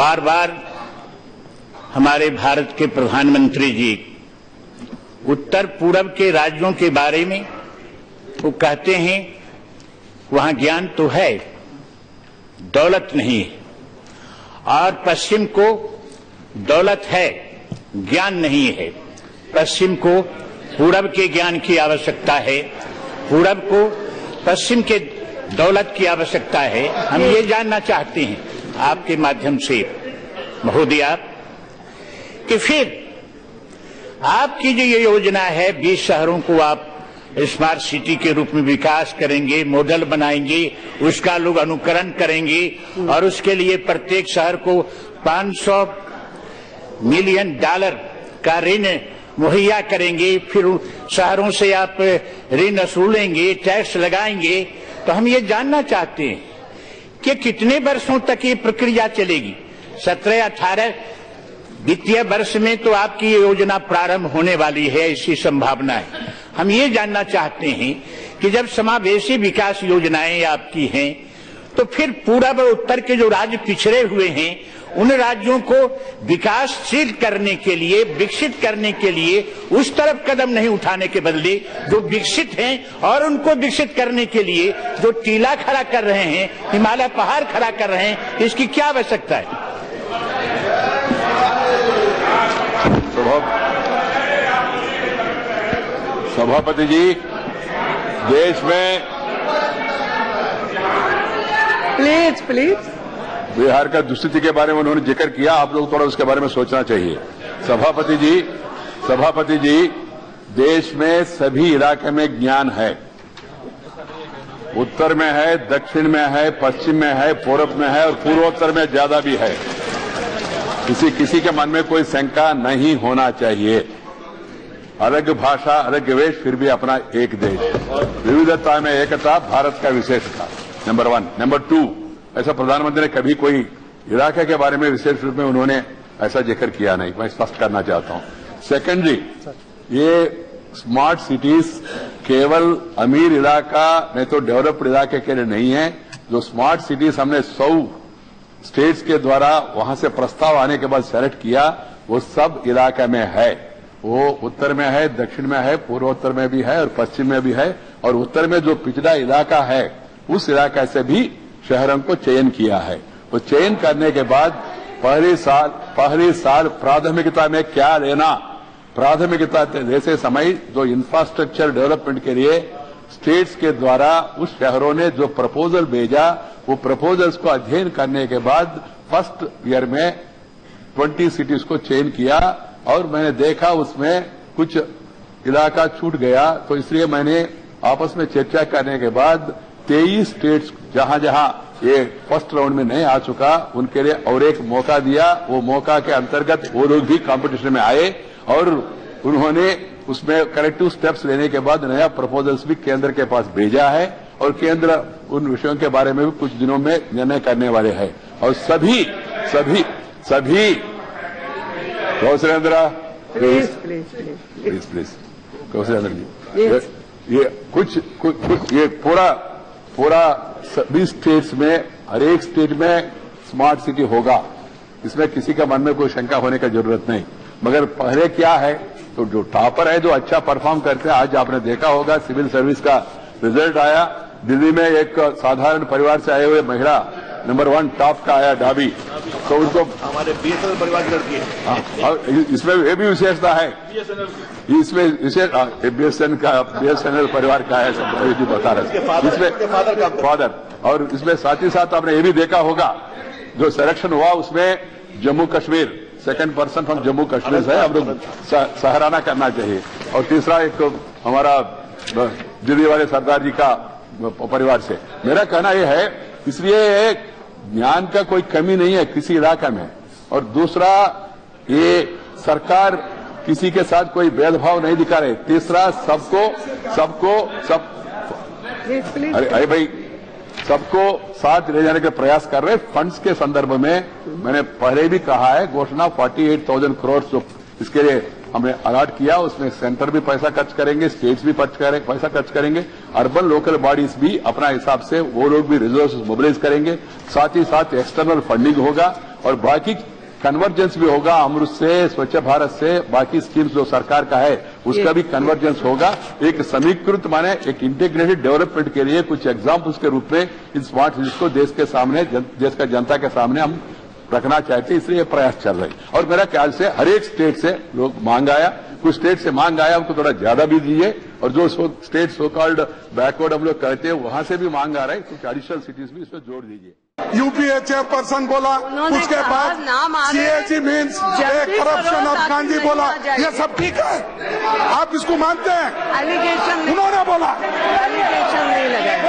बार बार हमारे भारत के प्रधानमंत्री जी उत्तर पूरब के राज्यों के बारे में वो कहते हैं वहां ज्ञान तो है, दौलत नहीं है, और पश्चिम को दौलत है, ज्ञान नहीं है। पश्चिम को पूरब के ज्ञान की आवश्यकता है, पूरब को पश्चिम के दौलत की आवश्यकता है। हम ये जानना चाहते हैं आपके माध्यम से महोदया कि फिर आपकी जो ये योजना है 20 शहरों को आप स्मार्ट सिटी के रूप में विकास करेंगे, मॉडल बनाएंगे, उसका लोग अनुकरण करेंगे और उसके लिए प्रत्येक शहर को $500 मिलियन का ऋण मुहैया करेंगे, फिर शहरों से आप ऋण वसूलेंगे, टैक्स लगाएंगे। तो हम ये जानना चाहते हैं कि कितने वर्षों तक ये प्रक्रिया चलेगी। 17-18 वित्तीय वर्ष में तो आपकी योजना प्रारंभ होने वाली है, ऐसी संभावना है। हम ये जानना चाहते हैं कि जब समावेशी विकास योजनाएं आपकी हैं तो फिर पूरब और उत्तर के जो राज्य पिछड़े हुए हैं उन राज्यों को विकासशील करने के लिए, विकसित करने के लिए उस तरफ कदम नहीं उठाने के बदले जो विकसित हैं और उनको विकसित करने के लिए जो टीला खड़ा कर रहे हैं, हिमालय पहाड़ खड़ा कर रहे हैं, इसकी क्या आवश्यकता है? सभापति जी, देश में प्लीज बिहार का दुस्थिति के बारे में उन्होंने जिक्र किया, आप लोग थोड़ा उसके बारे में सोचना चाहिए। सभापति जी, देश में सभी इलाके में ज्ञान है, उत्तर में है, दक्षिण में है, पश्चिम में है, पूर्व में है और पूर्वोत्तर में ज्यादा भी है। किसी के मन में कोई शंका नहीं होना चाहिए। अलग भाषा, अलग वेश, फिर भी अपना एक देश, विविधता में एकता भारत का विशेषता, नंबर 1। नंबर 2, ऐसा प्रधानमंत्री ने कभी कोई इलाके के बारे में विशेष रूप में उन्होंने ऐसा जिक्र किया नहीं, मैं स्पष्ट करना चाहता हूं। सेकेंडली, ये स्मार्ट सिटीज केवल अमीर इलाका नहीं तो डेवलप्ड इलाके के लिए नहीं है। जो स्मार्ट सिटीज हमने 100 स्टेट्स के द्वारा वहां से प्रस्ताव आने के बाद सेलेक्ट किया, वो सब इलाके में है। वो उत्तर में है, दक्षिण में है, पूर्वोत्तर में भी है और पश्चिम में भी है। और उत्तर में जो पिछड़ा इलाका है उस इलाका से भी शहरों को चयन किया है। वो चयन करने के बाद पहले साल प्राथमिकता में क्या लेना, प्राथमिकता जैसे समय जो इंफ्रास्ट्रक्चर डेवलपमेंट के लिए स्टेट्स के द्वारा उस शहरों ने जो प्रपोजल भेजा, वो प्रपोजल्स को अध्ययन करने के बाद फर्स्ट ईयर में 20 सिटीज को चयन किया। और मैंने देखा उसमें कुछ इलाका छूट गया, तो इसलिए मैंने आपस में चर्चा करने के बाद 23 स्टेट्स जहां ये फर्स्ट राउंड में नहीं आ चुका उनके लिए और एक मौका दिया। वो मौका के अंतर्गत वो लोग भी कंपटीशन में आए और उन्होंने उसमें करेक्टिव स्टेप्स लेने के बाद नया प्रपोजल्स भी केंद्र के पास भेजा है और केंद्र उन विषयों के बारे में भी कुछ दिनों में निर्णय करने वाले हैं। और सभी कौशलेंद्र प्लीज कौशलेंद्र जी, ये कुछ ये पूरा सभी स्टेट्स में, हर एक स्टेट में स्मार्ट सिटी होगा, इसमें किसी का मन में कोई शंका होने की जरूरत नहीं। मगर पहले क्या है, तो जो टॉपर है, जो अच्छा परफॉर्म करते हैं, आज आपने देखा होगा सिविल सर्विस का रिजल्ट आया, दिल्ली में एक साधारण परिवार से आए हुए महिला नंबर 1 टॉप का आया, डाबी, तो उनको हमारे बीएसएनएल परिवार की लड़की है। और इसमें ये भी विशेषता है, इसमें विशेष बीएसएनएल परिवार का है, सब बता रहे इसमें फादर। और इसमें साथ ही साथ आपने ये भी देखा होगा जो सिलेक्शन हुआ उसमें Jammu Kashmir, second person from Jammu Kashmir है, हम लोग सराहना करना चाहिए। और तीसरा एक हमारा दिल्ली वाले सरदार जी का परिवार से। मेरा कहना यह है, इसलिए ज्ञान का कोई कमी नहीं है किसी इलाके में। और दूसरा, ये सरकार किसी के साथ कोई भेदभाव नहीं दिखा रहे। तीसरा, अरे भाई, सबको साथ ले जाने का प्रयास कर रहे। फंड्स के संदर्भ में मैंने पहले भी कहा है, घोषणा 48,000 करोड़ जो इसके लिए हमने अलॉट किया, उसमें सेंटर भी पैसा खर्च करेंगे, स्टेट्स भी पैसा खर्च करेंगे, अर्बन लोकल बॉडीज भी अपना हिसाब से वो लोग भी रिसोर्सेज मोबिलाइज करेंगे, साथ ही साथ एक्सटर्नल फंडिंग होगा और बाकी कन्वर्जेंस भी होगा। अमृत से, स्वच्छ भारत से, बाकी स्कीम्स जो सरकार का है उसका भी कन्वर्जेंस होगा। एक समीकृत माने एक इंटीग्रेटेड डेवलपमेंट के लिए कुछ एग्जाम्पल्स के रूप में इन स्मार्ट सिटीज को देश के सामने, देश का जनता के सामने हम रखना चाहते हैं, इसलिए ये प्रयास चल रहे हैं। और मेरा ख्याल से हर एक स्टेट से लोग मांग आया, कुछ स्टेट से मांग आया, उनको थोड़ा ज्यादा भी दीजिए, और जो स्टेट सो कॉल्ड बैकवर्ड हम लोग कहते हैं वहां से भी मांग आ रहा है, कुछ एडिशनल सिटीज भी इसमें जोड़ दीजिए। यूपीए चेयरपर्सन बोला, उसके बाद CAG means corruption of Gandhi बोला, ये सब ठीक है, आप इसको मानते हैं? एलिगेशन उन्होंने बोला, एलिगेशन नहीं लगाया।